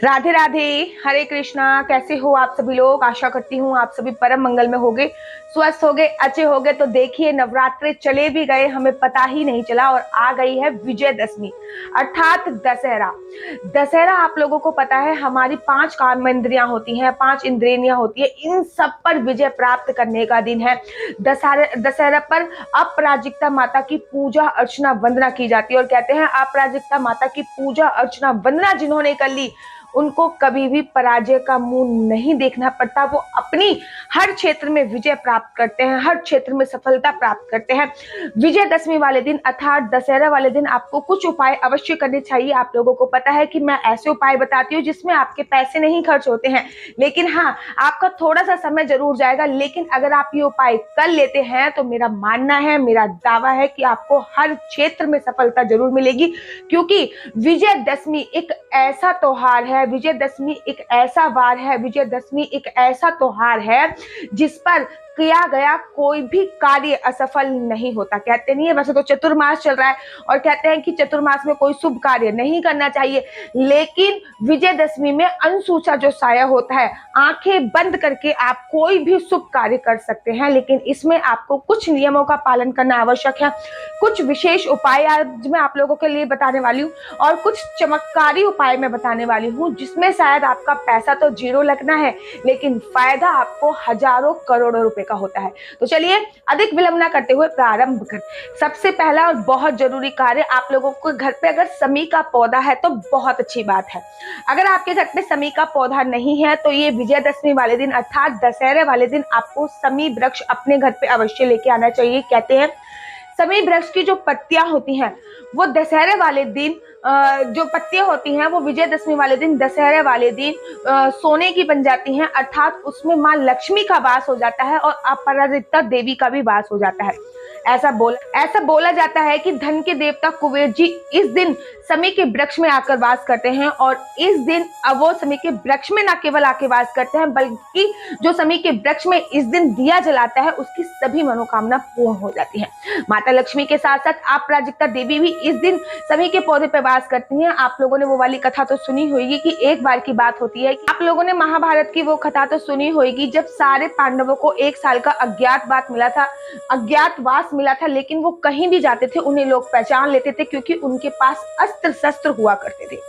राधे राधे। हरे कृष्णा। कैसे हो आप सभी लोग? आशा करती हूँ आप सभी परम मंगल में होगे, स्वस्थ होगे, अच्छे होगे। तो देखिए, नवरात्रे चले भी गए, हमें पता ही नहीं चला और आ गई है विजयदशमी अर्थात दशहरा। दशहरा आप लोगों को पता है हमारी 5 कर्मेंद्रियां होती हैं, 5 इंद्रियां होती है, इन सब पर विजय प्राप्त करने का दिन है। दशहरा पर अपराजिता माता की पूजा अर्चना वंदना की जाती है और कहते हैं अपराजिता माता की पूजा अर्चना वंदना जिन्होंने कर ली उनको कभी भी पराजय का मुंह नहीं देखना पड़ता। वो अपनी हर क्षेत्र में विजय प्राप्त करते हैं, हर क्षेत्र में सफलता प्राप्त करते हैं। विजयदशमी वाले दिन अर्थात दशहरा वाले दिन आपको कुछ उपाय अवश्य करने चाहिए। आप लोगों को पता है कि मैं ऐसे उपाय बताती हूँ जिसमें आपके पैसे नहीं खर्च होते हैं, लेकिन हाँ, आपका थोड़ा सा समय जरूर जाएगा। लेकिन अगर आप ये उपाय कर लेते हैं तो मेरा मानना है, मेरा दावा है कि आपको हर क्षेत्र में सफलता जरूर मिलेगी। क्योंकि विजयदशमी एक ऐसा त्योहार है, विजयदशमी एक ऐसा वार है, विजयदशमी एक ऐसा त्योहार है जिस पर किया गया कोई भी कार्य असफल नहीं होता। कहते नहीं है, वैसे तो चतुर्मास चल रहा है और कहते हैं कि चतुर्मास में कोई शुभ कार्य नहीं करना चाहिए, लेकिन विजयदशमी में अनसूचा जो साया होता है, आंखें बंद करके आप कोई भी शुभ कार्य कर सकते हैं। लेकिन इसमें आपको कुछ नियमों का पालन करना आवश्यक है। कुछ विशेष उपाय आज मैं आप लोगों के लिए बताने वाली हूँ और कुछ चमत्कारी उपाय मैं बताने वाली हूँ जिसमें शायद आपका पैसा तो जीरो लगना है, लेकिन फायदा आपको हजारों करोड़ों रुपए का होता है। तो चलिए अधिक विलंब ना करते हुए प्रारंभ कर। सबसे पहला और बहुत जरूरी कार्य, आप लोगों को घर पे अगर समी का पौधा है तो बहुत अच्छी बात है। अगर आपके घर पे समी का पौधा नहीं है तो ये विजयदशमी वाले दिन अर्थात दशहरे वाले दिन आपको समी वृक्ष अपने घर पे अवश्य लेके आना चाहिए। कहते हैं समी वृक्ष की जो पत्तियां होती हैं वो दशहरे वाले दिन जो पत्तियां होती हैं वो विजयदशमी वाले दिन, दशहरे वाले दिन सोने की बन जाती हैं, अर्थात उसमें माँ लक्ष्मी का वास हो जाता है और अपराजिता देवी का भी वास हो जाता है। ऐसा बोला जाता है कि धन के देवता कुबेर जी इस दिन समी के वृक्ष में आकर वास करते हैं और इस दिन वो समी के वृक्ष में न केवल आके वास करते हैं बल्कि जो समी के वृक्ष में इस दिन दिया जलाता है उसकी सभी मनोकामना पूर्ण हो जाती है। माता लक्ष्मी के साथ साथ अपराजिता देवी भी इस दिन समी के पौधे पर वास करती हैं। आप लोगों ने वो वाली कथा तो सुनी होगी कि एक बार की बात होती है कि आप लोगों ने महाभारत की वो कथा तो सुनी होगी जब सारे पांडवों को 1 साल का अज्ञातवास मिला था, लेकिन वो कहीं भी जाते थे उन्हें लोग पहचान लेते थे क्योंकि उनके पास अस्त्र शस्त्र हुआ करते थे।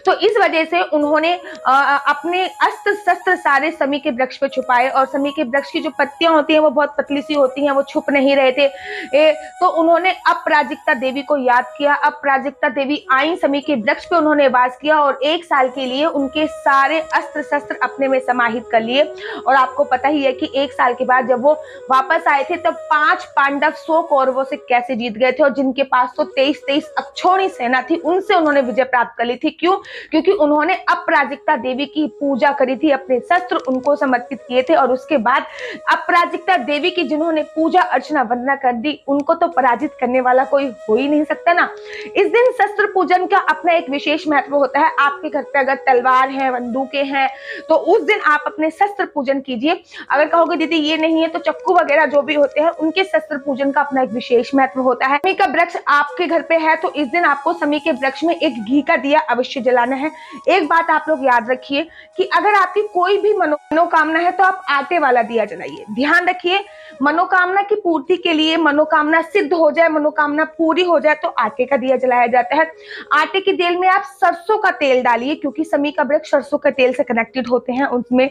तो इस वजह से उन्होंने अपने अस्त्र शस्त्र सारे समी के वृक्ष पे छुपाए और समी के वृक्ष की जो पत्तियां होती हैं वो बहुत पतली सी होती हैं, वो छुप नहीं रहे थे। तो उन्होंने अपराजिता देवी को याद किया। अपराजिता देवी आई, समी के वृक्ष पे उन्होंने वास किया और 1 साल के लिए उनके सारे अस्त्र शस्त्र अपने में समाहित कर लिए। और आपको पता ही है कि 1 साल के बाद जब वो वापस आए थे तब 5 पांडव 100 कौरवों से कैसे जीत गए थे और जिनके पास तो 23 अक्षौणी सेना थी उनसे उन्होंने विजय प्राप्त कर ली थी। क्यों? क्योंकि उन्होंने अपराजिता देवी की पूजा करी थी, अपने शस्त्र उनको समर्पित किए थे और उसके बाद अपराजिता देवी की जिन्होंने पूजा अर्चना वंदना कर दी उनको तो पराजित करने वाला कोई हो ही नहीं सकता ना। इस दिन शस्त्र पूजन का अपना एक विशेष महत्व होता है। आपके घर पे अगर तलवार है, बंदूकें हैं तो उस दिन आप अपने शस्त्र पूजन कीजिए। अगर कहोगे दीदी ये नहीं है तो चक्कू वगैरह जो भी होते हैं उनके शस्त्र पूजन का अपना एक विशेष महत्व होता है। समी का वृक्ष आपके घर पे है तो इस दिन आपको समी के वृक्ष में एक घी का दिया अवश्य जलाना है। एक बात आप लोग याद रखिए कि अगर आपकी कोई भी मनोकामना है तो आप आटे वाला दिया जलाइए। ध्यान रखिए, मनोकामना की पूर्ति के लिए, मनोकामना सिद्ध हो जाए, मनोकामना पूरी हो जाए तो आटे का दिया जलाया जाता है। आटे की तेल में आप सरसों का तेल डालिए क्योंकि समी का वृक्ष सरसों के तेल से कनेक्टेड होते हैं उसमें।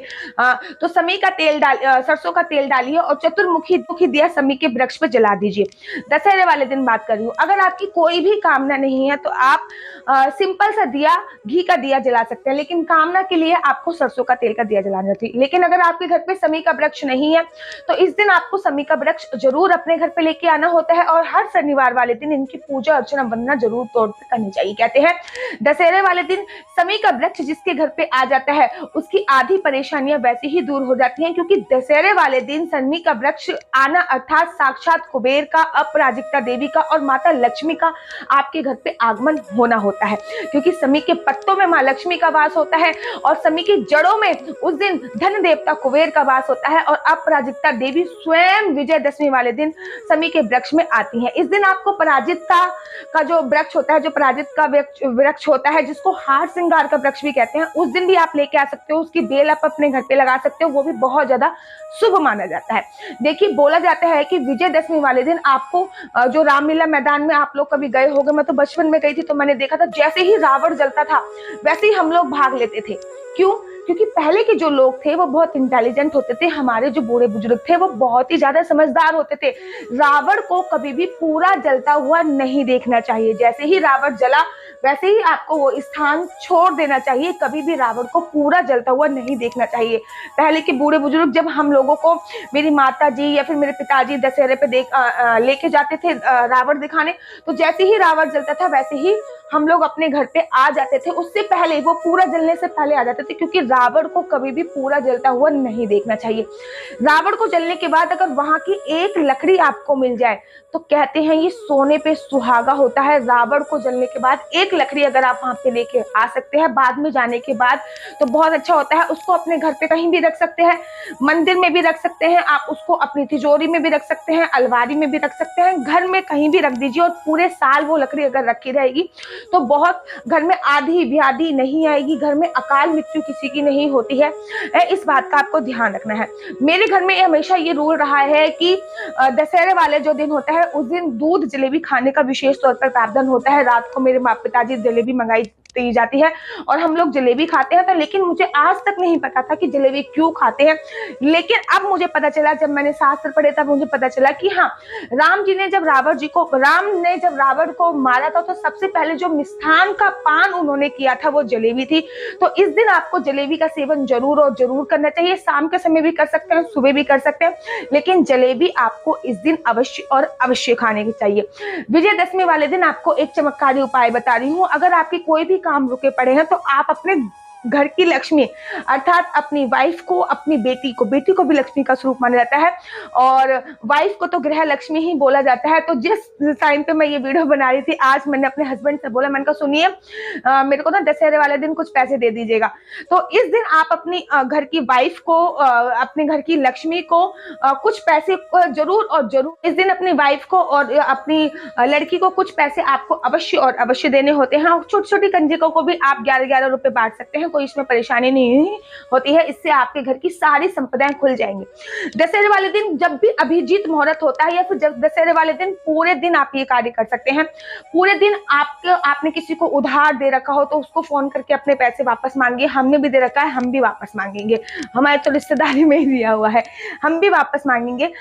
तो समी का तेल सरसों का तेल डालिए और चतुर्मुखी दिया समी के वृक्ष पर जला दीजिए। दशहरे वाले दिन बात कर रही हूँ। अगर आपकी कोई भी कामना नहीं है तो आप सिंपल सा दिया, घी का दिया जला सकते हैं, लेकिन कामना के लिए आपको सरसों का तेल का दिया जलाना चाहिए। लेकिन अगर आपके घर पे समी का वृक्ष नहीं है तो इस दिन आपको समी का वृक्ष जरूर अपने घर पे लेके आना होता है और हर शनिवार वाले दिन इनकी पूजा अर्चना वंदना जरूर तौर पर करनी चाहिए। कहते हैं दशहरे वाले दिन समी का वृक्ष जिसके घर पे आ जाता है उसकी आधी परेशानियां वैसे ही दूर हो जाती हैं, क्योंकि दशहरे वाले दिन समी का वृक्ष आना अर्थात साक्षात कुबेर का, अपराजिता देवी का और माता लक्ष्मी का आपके घर पे आगमन होना होता है। क्योंकि समी के पत्तों में माँ लक्ष्मी का वास होता है और समी की जड़ों में उस दिन धन देवता कुबेर का वास होता है और अपराजिता देवी स्वयं विजयदशमी वाले दिन समी के वृक्ष में आती हैं। इस दिन आपको पराजिता का जो वृक्ष होता है, जो पराजित का वृक्ष होता है, जिसको हार श्रृंगार का वृक्ष भी कहते हैं, उस दिन भी आप लेके आ सकते हो। उसकी बेल आप अपने घर पे लगा सकते हो, वो भी बहुत ज्यादा शुभ माना जाता है। देखिए, बोला जाता है कि विजयदशमी वाले दिन आपको जो रामलीला मैदान में आप लोग कभी गए होंगे, मैं तो बचपन में गई थी तो मैंने देखा था, जैसे ही रावण जलता था वैसे ही हम लोग भाग लेते थे। क्यों? क्योंकि पहले के जो लोग थे वो बहुत इंटेलिजेंट होते थे, हमारे जो बूढ़े बुजुर्ग थे वो बहुत ही ज्यादा समझदार होते थे। रावण को कभी भी पूरा जलता हुआ नहीं देखना चाहिए। जैसे ही रावण जला वैसे ही आपको वो स्थान छोड़ देना चाहिए। कभी भी रावण को पूरा जलता हुआ नहीं देखना चाहिए। पहले के बूढ़े बुजुर्ग जब हम लोगों को, मेरी माता जी या फिर मेरे पिताजी दशहरे पे लेके जाते थे रावण दिखाने, तो जैसे ही रावण जलता था वैसे ही हम लोग अपने घर पे आ जाते थे। उससे पहले, वो पूरा जलने से पहले आ जाते थे, क्योंकि रावण को कभी भी पूरा जलता हुआ नहीं देखना चाहिए। रावण को जलने के बाद अगर वहां की एक लकड़ी आपको मिल जाए तो कहते हैं ये सोने पे सुहागा होता है। रावण को जलने के बाद एक लकड़ी अगर आप वहां पे लेके आ सकते हैं बाद में जाने के बाद, तो बहुत अच्छा होता है। उसको अपने घर पे कहीं भी रख सकते हैं, मंदिर में भी रख सकते हैं, आप उसको अपनी तिजोरी में भी रख सकते हैं, अलमारी में भी रख सकते हैं, घर में कहीं भी रख दीजिए और पूरे साल वो लकड़ी अगर रखी रहेगी तो बहुत, घर में आधी व्याधि नहीं आएगी, घर में अकाल मृत्यु किसी की नहीं होती है। इस बात का आपको ध्यान रखना है। मेरे घर में हमेशा ये रूल रहा है कि दशहरे वाले जो दिन होता है उस दिन दूध जलेबी खाने का विशेष तौर पर प्रावधान होता है। रात को मेरे माँ पिताजी जलेबी मंगाई दी जाती है और हम लोग जलेबी खाते हैं। तो लेकिन मुझे आज तक नहीं पता था कि जलेबी क्यों खाते हैं, लेकिन अब मुझे पता चला, जब मैंने शास्त्र पढ़े तब मुझे पता चला कि हाँ, राम ने जब रावण को मारा था तो सबसे पहले जो मिष्ठान का पान उन्होंने किया था वो जलेबी थी। तो इस दिन आपको जलेबी का सेवन जरूर और जरूर करना चाहिए। शाम के समय भी कर सकते हैं, सुबह भी कर सकते हैं, लेकिन जलेबी आपको इस दिन अवश्य और अवश्य खाने की चाहिए। विजयदशमी वाले दिन आपको एक चमत्कारी उपाय बता रही हूँ। अगर आपके कोई भी काम रुके पड़े हैं तो आप अपने घर की लक्ष्मी अर्थात अपनी वाइफ को, अपनी बेटी को भी लक्ष्मी का स्वरूप माना जाता है और वाइफ को तो गृह लक्ष्मी ही बोला जाता है। तो जिस टाइम पे मैं ये वीडियो बना रही थी, आज मैंने अपने हस्बैंड से बोला, मैंने कहा सुनिए, मेरे को ना दशहरे वाले दिन कुछ पैसे दे दीजिएगा। तो इस दिन आप अपनी घर की वाइफ को, अपने घर की लक्ष्मी को कुछ पैसे जरूर और जरूर इस दिन अपनी वाइफ को और अपनी लड़की को कुछ पैसे आपको अवश्य और अवश्य देने होते हैं। छोटी छोटी कंजकों को भी आप 11-11 रुपए बांट सकते हैं, कोई इसमें परेशानी नहीं होती है। इससे आपके घर की सारी संपदाएं खुल जाएंगी। दशहरे वाले दिन जब भी अभिजीत मुहूर्त होता है या फिर जब दशहरे वाले दिन पूरे दिन आप ये कार्य कर सकते हैं। पूरे दिन आपने किसी को उधार दे रखा हो तो उसको फोन करके अपने पैसे वापस मांगिए। हमने भी दे रखा है, हम भी वापस मांगेंगे, हमारे तो रिश्तेदारी में ही दिया हुआ है, हम भी वापस मांगेंगे।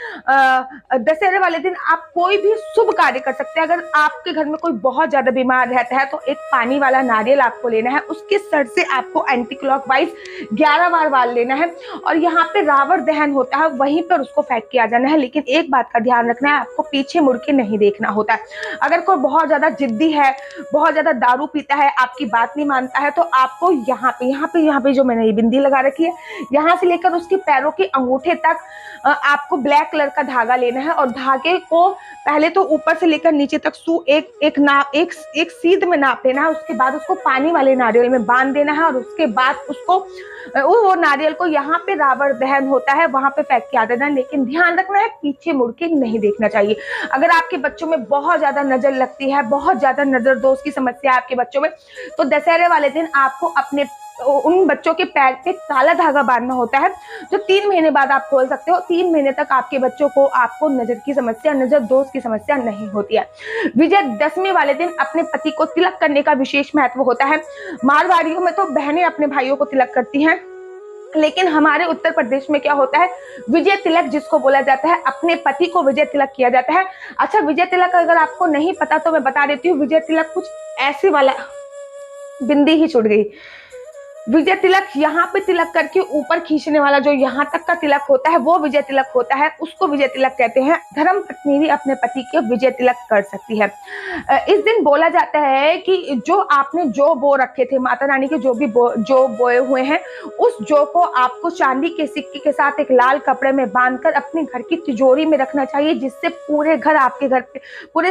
दशहरे वाले दिन आप कोई भी शुभ कार्य कर सकते हैं। अगर आपके घर में कोई बहुत ज्यादा बीमार रहता है तो एक पानी वाला नारियल आपको लेना है, उसके सर से आपको एंटी क्लॉकवाइज 11 बार वाल लेना है और यहाँ पे रावण दहन होता है, वहीं पर उसको फेंक के आ जाना है। लेकिन एक बात का ध्यान रखना है, आपको पीछे मुड़ के नहीं देखना होता है। अगर कोई बहुत ज्यादा जिद्दी है, बहुत ज्यादा दारू पीता है, आपकी बात नहीं मानता है, तो आपको यहाँ पे जो मैंने ये बिंदी लगा रखी है, यहाँ से लेकर उसके पैरों के अंगूठे तक आपको ब्लैक कलर का धागा लेना है और धागे को पहले तो ऊपर से लेकर नीचे तक एक सीध में नाप लेना है। उसके बाद उसको पानी वाले नारियल में बांध देना है और उसके बाद उसको वो नारियल को यहाँ पे रावण दहन होता है वहां पे फेंक के आ देना। लेकिन ध्यान रखना है, पीछे मुड़ के नहीं देखना चाहिए। अगर आपके बच्चों में बहुत ज्यादा नजर लगती है, बहुत ज्यादा नजर दोष की समस्या है आपके बच्चों में, तो दशहरे वाले दिन आपको अपने उन बच्चों के पैर पे काला धागा बांधना होता है, जो 3 महीने बाद आप खोल सकते हो। 3 महीने तक आपके बच्चों को, आपको नजर की समस्या, नजर दोष की समस्या नहीं होती है। विजयदशमी वाले दिन अपने पति को तिलक करने का विशेष महत्व होता है। मारवाड़ियों में तो बहनें अपने भाइयों को तिलक करती हैं, लेकिन हमारे उत्तर प्रदेश में क्या होता है, विजय तिलक जिसको बोला जाता है, अपने पति को विजय तिलक किया जाता है। अच्छा, विजय तिलक अगर आपको नहीं पता तो मैं बता देती हूँ। विजय तिलक कुछ ऐसे वाला, बिंदी ही छूट गई, विजय तिलक यहाँ पे तिलक करके ऊपर खींचने वाला जो यहाँ तक का तिलक होता है वो विजय तिलक होता है, उसको विजय तिलक कहते हैं। धर्म पत्नी भी अपने पति के विजय तिलक कर सकती है। इस दिन बोला जाता है कि जो आपने जो बो रखे थे, माता रानी के जो भी जो बोए हुए हैं, उस जो को आपको चांदी के सिक्के के साथ एक लाल कपड़े में बांधकर अपने घर की तिजोरी में रखना चाहिए, जिससे पूरे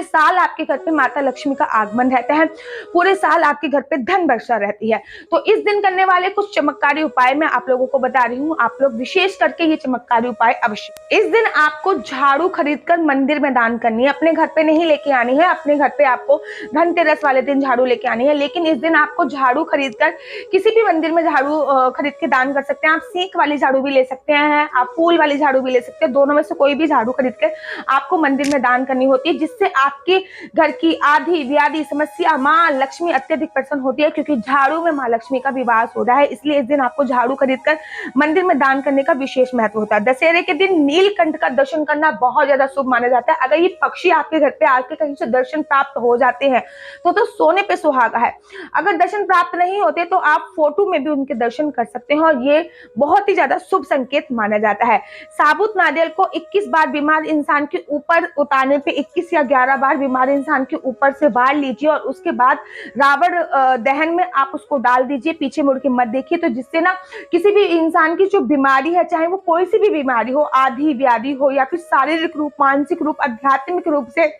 साल आपके घर पे माता लक्ष्मी का आगमन रहता है, पूरे साल आपके घर पे धन वर्षा रहती है। तो इस दिन करने वाले कुछ चमत्कारी उपाय मैं आप लोगों को बता रही हूँ, आप लोग विशेष करके ये चमत्कारी उपाय अवश्य। इस दिन आपको झाड़ू खरीदकर मंदिर में दान करनी है, अपने घर पे नहीं लेके आनी है। अपने घर पे आपको धनतेरस वाले दिन झाड़ू लेके आनी है, लेकिन इस दिन आपको झाड़ू खरीदकर किसी भी मंदिर में झाड़ू खरीद के दान कर सकते हैं। आप सीख वाली झाड़ू भी ले सकते हैं, आप फूल वाली झाड़ू भी ले सकते हैं, दोनों में से कोई भी झाड़ू खरीद कर आपको मंदिर में दान करनी होती है, जिससे आपके घर की आधी व्याधि समस्या माँ लक्ष्मी अत्यधिक प्रसन्न होती है, क्योंकि झाड़ू में माँ लक्ष्मी का विवास होता है। इसलिए इस दिन आपको झाड़ू खरीदकर मंदिर में दान करने का विशेष महत्व होता है। दशहरे के दिन नीलकंठ का दर्शन करना बहुत ज्यादा शुभ माना जाता है। अगर ये पक्षी आपके घर पे आके कहीं से दर्शन प्राप्त हो जाते हैं तो सोने पे सुहागा है। अगर दर्शन प्राप्त नहीं होते तो आप फोटो में भी उनके दर्शन कर सकते हैं, और ये बहुत ही ज्यादा शुभ संकेत माना जाता है। साबुत नारियल को 21 बार बीमार इंसान के ऊपर उतारने पे 21 या 11 बार बीमार इंसान के ऊपर से बार लीजिए, और उसके बाद रावण दहन में आप उसको डाल दीजिए, पीछे मुड़ के मत देखिए। तो जिससे ना किसी भी इंसान की जो बीमारी है, चाहे वो कोई सी भी बीमारी हो, आधी व्याधि हो या फिर शारीरिक रूप, मानसिक रूप, आध्यात्मिक रूप से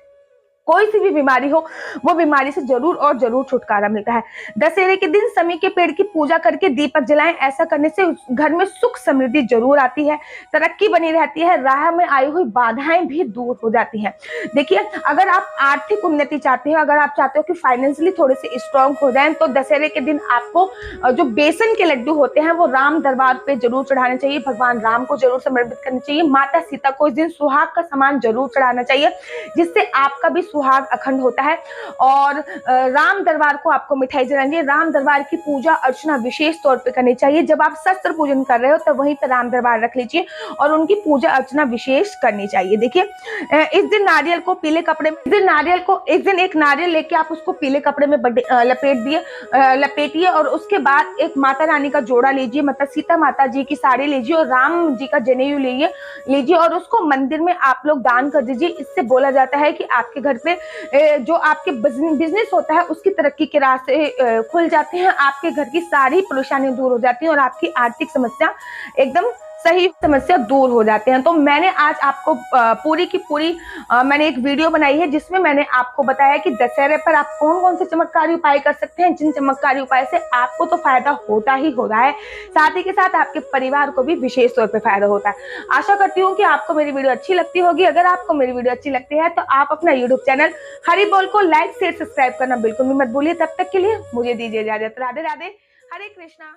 कोई सी भी बीमारी हो, वो बीमारी से जरूर और जरूर छुटकारा मिलता है। दशहरे के दिन समी के पेड़ की पूजा करके दीपक जलाएं। ऐसा करने से घर में सुख समृद्धि जरूर आती है, तरक्की बनी रहती है, राह में आई हुई बाधाएं भी दूर हो जाती हैं। देखिए, अगर आप आर्थिक उन्नति चाहते हैं, अगर आप चाहते हो कि फाइनेंशियली थोड़े से स्ट्रांग हो जाएं, तो दशहरे के दिन आपको जो बेसन के लड्डू होते हैं वो राम दरबार पे जरूर चढ़ाने चाहिए, भगवान राम को जरूर समर्पित करना चाहिए। माता सीता को इस दिन सुहाग का सामान जरूर चढ़ाना चाहिए, जिससे आपका भी सुहाग अखंड होता है। और राम दरबार को आपको मिठाई जलानी है। राम दरबार की पूजा अर्चना विशेष तौर पे करनी चाहिए। जब आप शस्त्र पूजन कर रहे हो तब वहीं पर राम दरबार रख लीजिए और उनकी पूजा अर्चना विशेष करनी चाहिए। देखिए, इस दिन नारियल को पीले कपड़े में, इस दिन एक नारियल लेके आप उसको पीले कपड़े में लपेटिए, और उसके बाद एक माता रानी का जोड़ा लीजिए, मतलब सीता माता जी की साड़ी लीजिए और राम जी का जनेऊ लीजिए और उसको मंदिर में आप लोग दान कर दीजिए। इससे बोला जाता है कि आपके घर पे जो आपके बिजनेस होता है उसकी तरक्की के रास्ते खुल जाते हैं, आपके घर की सारी परेशानियां दूर हो जाती हैं और आपकी आर्थिक समस्या एकदम सही समस्या दूर हो जाते हैं। तो मैंने आज आपको पूरी की पूरी मैंने एक वीडियो बनाई है, जिसमें मैंने आपको बताया कि दशहरे पर आप कौन कौन से चमत्कारी उपाय कर सकते हैं, जिन चमत्कारी उपाय से आपको तो फायदा होता ही होता है, साथ ही के साथ आपके परिवार को भी विशेष तौर पर फायदा होता है। आशा करती हूँ कि आपको मेरी वीडियो अच्छी लगती होगी। अगर आपको मेरी वीडियो अच्छी लगती है तो आप अपना यूट्यूब चैनल हरि बोल को लाइक शेयर सब्सक्राइब करना बिल्कुल भी मत भूलिए। तब तक के लिए मुझे दीजिए इजाजत। राधे राधे, हरे कृष्णा।